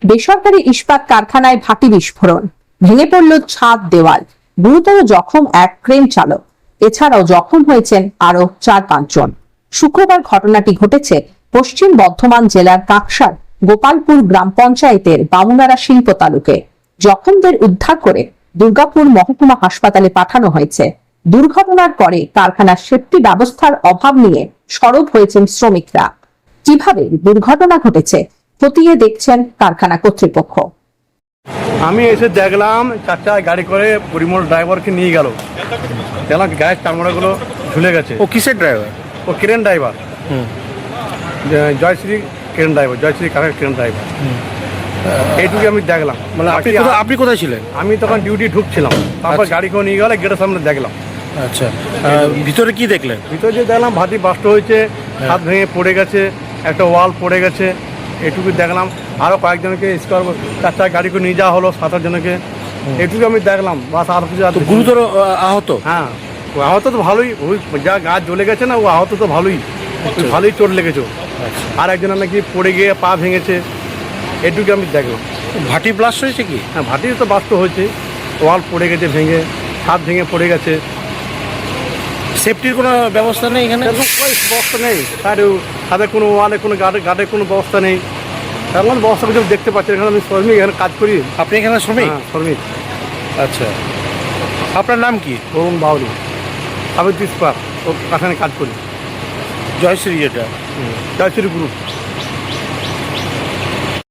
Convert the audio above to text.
বেসরকারি ইস্পাত কারখানায় ভাটি বিস্ফোরণ, ভেঙে পড়ল ছাদ দেওয়াল, গুরুতর জখম এক ক্রেন চালক। এছাড়াও জখম হয়েছেন আরো 4-5 জন। শুক্রবার ঘটনাটি ঘটেছে পশ্চিম বর্ধমান জেলার কাকসার গোপালপুর গ্রাম পঞ্চায়েতের বামুনারা শিল্প তালুকে। জখমদের উদ্ধার করে দুর্গাপুর মহকুমা হাসপাতালে পাঠানো হয়েছে। দুর্ঘটনার পরে কারখানার সেফটি ব্যবস্থার অভাব নিয়ে সরব হয়েছেন শ্রমিকরা। কিভাবে দুর্ঘটনা ঘটেছে খতিয়ে দেখছেন কারখানা কর্তৃপক্ষ। আমি এসে দেখলাম চারটা গাড়ি করে পরিমল ড্রাইভারকে নিয়ে গেল, দেখলাম গায়ের চামড়াগুলো ঝুলে গেছে। ও কিসের ড্রাইভার? ও crane driver, Joyshree crane driver, Joyshree কাকার ক্রেন ড্রাইভার। এইটুকু আমি দেখলাম। মানে আপনি কোথায় ছিলেন? আমি তখন ডিউটি ঢুকছিলাম, তারপর গাড়ি করে নিয়ে গেলে গেটের সামনে দেখলাম। আচ্ছা, ভিতরে কি দেখলেন? ভিতরে যে দেখলাম ভাটি বাস্ট হয়েছে, হাত ভেঙে পড়ে গেছে, একটা ওয়াল পড়ে গেছে, এটুকু দেখলাম। আরও কয়েকজনকে চারটা গাড়ি করে নিয়ে যাওয়া হলো, 7-8 জনকে। এটুকু আমি দেখলাম, বাস আর কিছু। গুরুতর আহত? হ্যাঁ, ও আহত তো ভালোই, ওই যা গাছ জ্বলে গেছে না, ও আহত তো ভালোই, ভালোই চোট লেগেছে। আর একজনের নাকি পড়ে গিয়ে পা ভেঙেছে, এটুকু আমি দেখলাম। ভাটি ব্লাস্ট হয়েছে কি? হ্যাঁ, ভাটির তো বাস্ট হয়েছে, ওয়াল পড়ে গেছে ভেঙে, হাত ভেঙে পড়ে গেছে। সেফটির কোনো ব্যবস্থা নেই এখানে? এরকম কোনো ব্যবস্থা নেই, তাদের কোনো ওয়ালে কোনো গার্ডের কোনো ব্যবস্থা নেই। তেমন ব্যবস্থা কিছু দেখতে পাচ্ছি। এখানে আমি শ্রমিক, এখানে কাজ করি। আপনি এখানে শ্রমিক? হ্যাঁ, শ্রমিক। আচ্ছা, আপনার নাম কি? ওম বাউরি, আমি দিসপার ও কারখানায় কাজ করি। জয়শ্রী, এটা জয়শ্রী গ্রুপ।